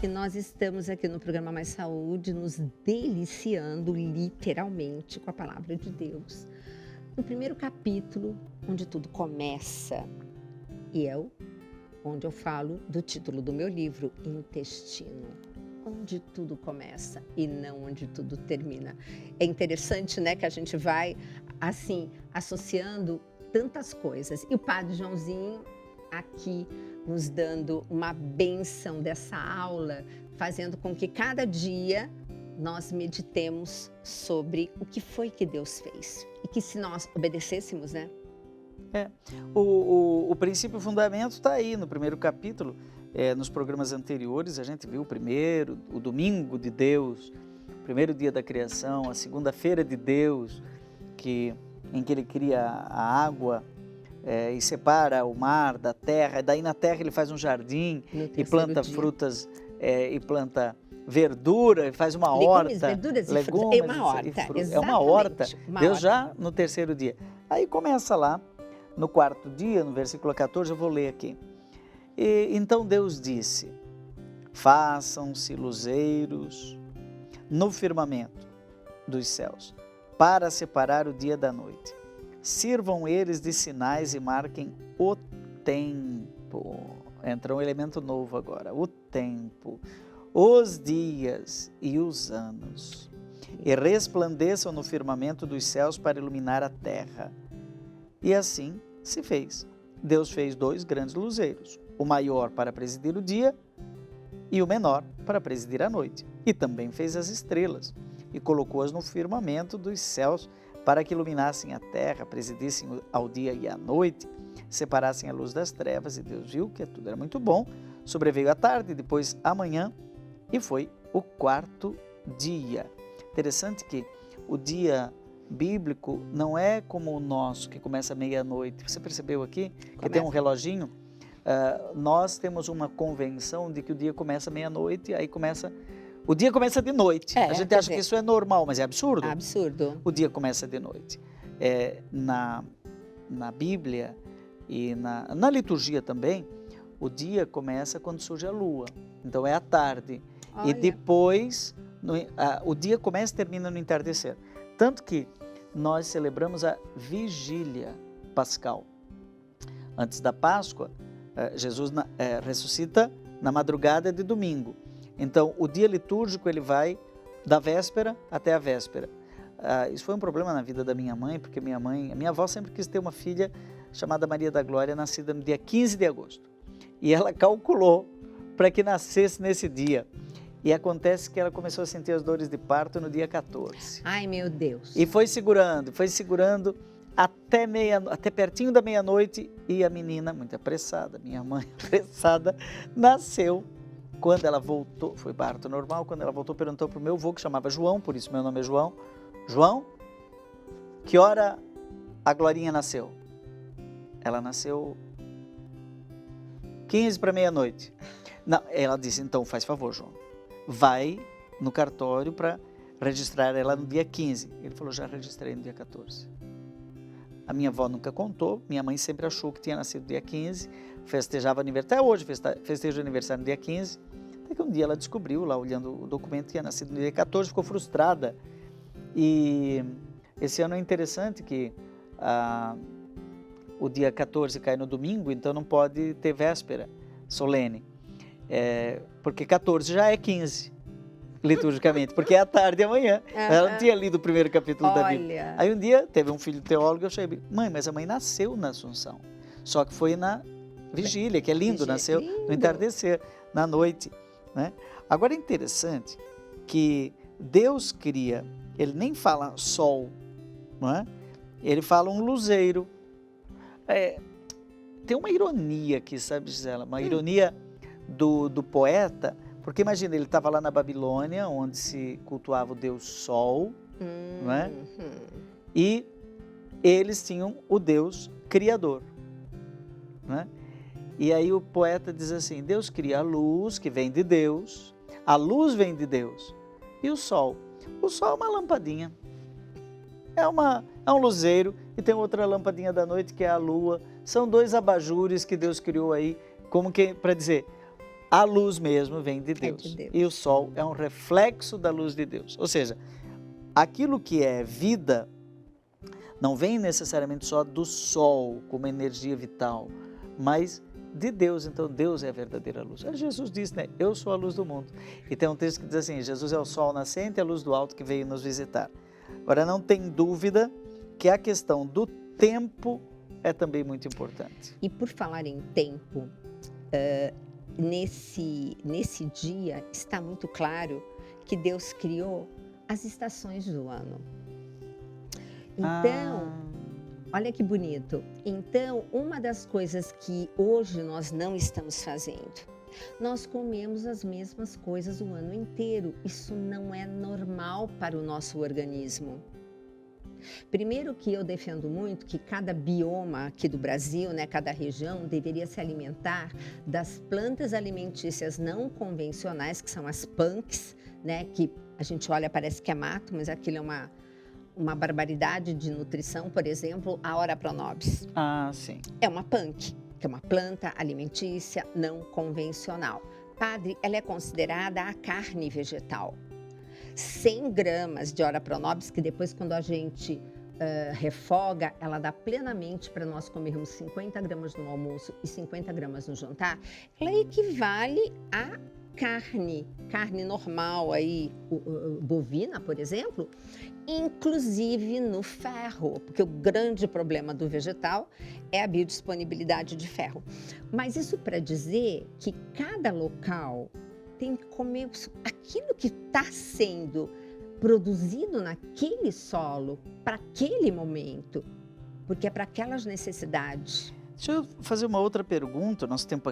E nós estamos aqui no programa Mais Saúde, nos deliciando literalmente com a palavra de Deus. No primeiro capítulo, onde tudo começa, onde eu falo do título do meu livro, Intestino. Onde tudo começa e não onde tudo termina. É interessante, né, que a gente vai, assim, associando tantas coisas. E o Padre Joãozinho aqui nos dando uma bênção dessa aula, fazendo com que cada dia nós meditemos sobre o que foi que Deus fez. E que se nós obedecêssemos, né? O princípio fundamento está aí no primeiro capítulo. Nos programas anteriores a gente viu o domingo de Deus, o primeiro dia da criação, a segunda-feira de Deus, em que ele cria a água e separa o mar da terra, e daí na terra ele faz um jardim e planta frutas e planta verdura, e faz uma horta. Verduras e frutas. É uma horta, exatamente. É uma horta. Deus já no terceiro dia. Aí começa lá, no quarto dia, no versículo 14, eu vou ler aqui. Então Deus disse: façam-se luzeiros no firmamento dos céus, para separar o dia da noite. Sirvam eles de sinais e marquem o tempo. Entra um elemento novo agora, o tempo, os dias e os anos. E resplandeçam no firmamento dos céus para iluminar a terra. E assim se fez. Deus fez 2 grandes luzeiros, o maior para presidir o dia e o menor para presidir a noite. E também fez as estrelas e colocou-as no firmamento dos céus para que iluminassem a terra, presidissem ao dia e à noite, separassem a luz das trevas. E Deus viu que tudo era muito bom. Sobreveio a tarde, depois a manhã, e foi o quarto dia. Interessante que o dia bíblico não é como o nosso, que começa meia-noite. Você percebeu aqui que tem um reloginho? Nós temos uma convenção de que o dia começa meia-noite, o dia começa de noite. A gente acha que isso é normal, mas é absurdo. Absurdo. O dia começa de noite. Na Bíblia e na liturgia também, o dia começa quando surge a lua. Então é a tarde. Olha. E depois, o dia começa e termina no entardecer. Tanto que nós celebramos a vigília pascal. Antes da Páscoa, Jesus ressuscita na madrugada de domingo. Então, o dia litúrgico ele vai da véspera até a véspera. Isso foi um problema na vida da minha mãe, porque a minha avó sempre quis ter uma filha chamada Maria da Glória, nascida no dia 15 de agosto. E ela calculou para que nascesse nesse dia. E acontece que ela começou a sentir as dores de parto no dia 14. Ai, meu Deus. E foi segurando até pertinho da meia-noite, e a menina, muito apressada, minha mãe apressada, nasceu. Quando ela voltou, foi parto normal, quando ela voltou, perguntou para o meu avô, que chamava João, por isso meu nome é João: João, que hora a Glorinha nasceu? Ela nasceu 15 para meia-noite. Não, ela disse: então faz favor, João, vai no cartório para registrar ela no dia 15. Ele falou: já registrei no dia 14. A minha avó nunca contou, minha mãe sempre achou que tinha nascido no dia 15, festejava aniversário, até hoje festeja aniversário no dia 15, até que um dia ela descobriu, lá olhando o documento, que tinha nascido no dia 14, ficou frustrada. E esse ano é interessante que o dia 14 cai no domingo, então não pode ter véspera solene, porque 14 já é 15. Liturgicamente, porque é à tarde e amanhã. Ela não tinha lido o primeiro capítulo da Bíblia. Aí um dia teve um filho teólogo, eu cheguei: mãe, mas a mãe nasceu na Assunção, só que foi na vigília, que é lindo, nasceu no entardecer, na noite, né? Agora é interessante que Deus cria, ele nem fala sol, não é? Ele fala um luzeiro. Tem uma ironia aqui, sabe, Gisela? Uma ironia do poeta. Porque imagina, ele estava lá na Babilônia, onde se cultuava o Deus Sol, não é? E eles tinham o Deus Criador, não é? E aí o poeta diz assim: Deus cria a luz, que vem de Deus, a luz vem de Deus, e o Sol? O Sol é uma lampadinha, é um luzeiro, e tem outra lampadinha da noite, que é a lua. São 2 abajures que Deus criou aí, como que para dizer: A luz mesmo vem de Deus. de Deus. E o sol é um reflexo da luz de Deus. Ou seja, aquilo que é vida não vem necessariamente só do sol como energia vital, mas de Deus. Então Deus é a verdadeira luz. Jesus disse, né? Eu sou a luz do mundo. E tem um texto que diz assim, Jesus é o sol nascente e a luz do alto que veio nos visitar. Agora não tem dúvida que a questão do tempo é também muito importante. E por falar em tempo, nesse dia está muito claro que Deus criou as estações do ano. Então, olha que bonito. Então, uma das coisas que hoje nós não estamos fazendo, nós comemos as mesmas coisas o ano inteiro. Isso não é normal para o nosso organismo. Primeiro que eu defendo muito que cada bioma aqui do Brasil, né, cada região, deveria se alimentar das plantas alimentícias não convencionais, que são as punks, né, que a gente olha, parece que é mato, mas aquilo é uma barbaridade de nutrição. Por exemplo, a Ora Pronobis. Sim. É uma punk, que é uma planta alimentícia não convencional. Padre, ela é considerada a carne vegetal. 100 gramas de Ora Pronobis, que depois quando a gente refoga, ela dá plenamente para nós comermos 50 gramas no almoço e 50 gramas no jantar, ela equivale a carne normal aí, bovina, por exemplo, inclusive no ferro, porque o grande problema do vegetal é a biodisponibilidade de ferro. Mas isso para dizer que cada local tem que comer aquilo que está sendo produzido naquele solo, para aquele momento, porque é para aquelas necessidades. Deixa eu fazer uma outra pergunta. O nosso tempo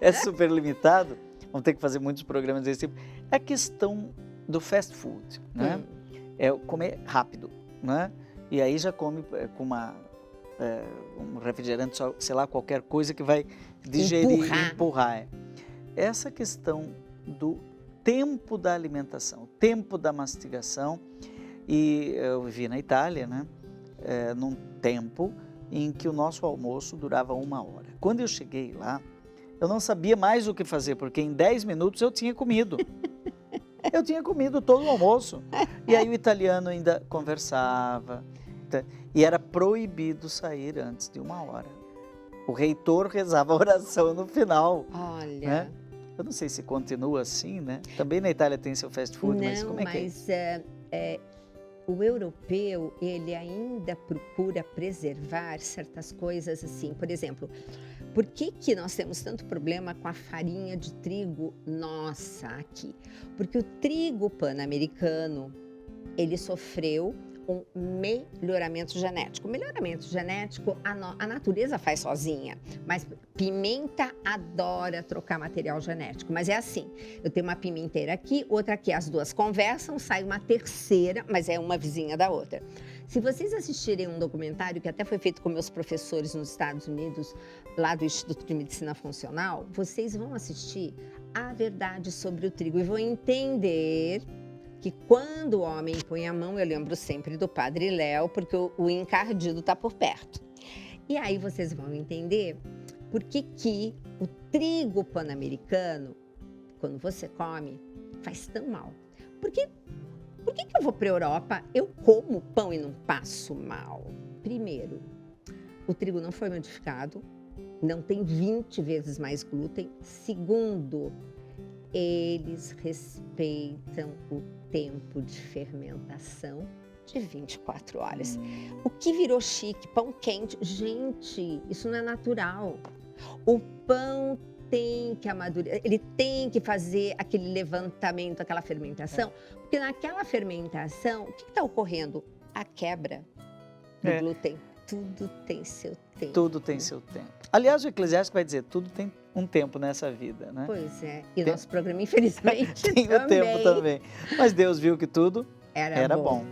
é super limitado. Vamos ter que fazer muitos programas desse tipo. É a questão do fast food, né? É comer rápido, né? E aí já come com um refrigerante, sei lá, qualquer coisa que vai digerir, empurrar. Essa questão do tempo da alimentação, tempo da mastigação. E eu vivi na Itália, né? Num tempo em que o nosso almoço durava 1 hora. Quando eu cheguei lá, eu não sabia mais o que fazer, porque em 10 minutos eu tinha comido. Eu tinha comido todo o almoço. E aí o italiano ainda conversava. E era proibido sair antes de 1 hora. O reitor rezava a oração no final. Olha... Né? Eu não sei se continua assim, né? Também na Itália tem seu fast food, mas como é que é? O europeu, ele ainda procura preservar certas coisas assim. Por exemplo, por que nós temos tanto problema com a farinha de trigo nossa aqui? Porque o trigo pan-americano, ele sofreu um melhoramento genético. O melhoramento genético a natureza faz sozinha, mas pimenta adora trocar material genético. Mas é assim, eu tenho uma pimenteira aqui, outra aqui, as duas conversam, sai uma terceira, mas é uma vizinha da outra. Se vocês assistirem um documentário que até foi feito com meus professores nos Estados Unidos, lá do Instituto de Medicina Funcional, vocês vão assistir a verdade sobre o trigo e vão entender que quando o homem põe a mão, eu lembro sempre do Padre Léo, porque o encardido está por perto. E aí vocês vão entender por que o trigo pan-americano, quando você come, faz tão mal. Por que eu vou para a Europa, eu como pão e não passo mal? Primeiro, o trigo não foi modificado, não tem 20 vezes mais glúten. Segundo, eles respeitam o tempo de fermentação de 24 horas. O que virou chique, pão quente, gente, isso não é natural. O pão tem que amadurecer, ele tem que fazer aquele levantamento, aquela fermentação, porque naquela fermentação, o que está ocorrendo? A quebra do glúten. Tudo tem seu tempo. Tudo tem seu tempo. Aliás, o Eclesiástico vai dizer, tudo tem um tempo nessa vida, né? Pois é. E o nosso programa, infelizmente, tem o tempo também. Mas Deus viu que tudo era bom.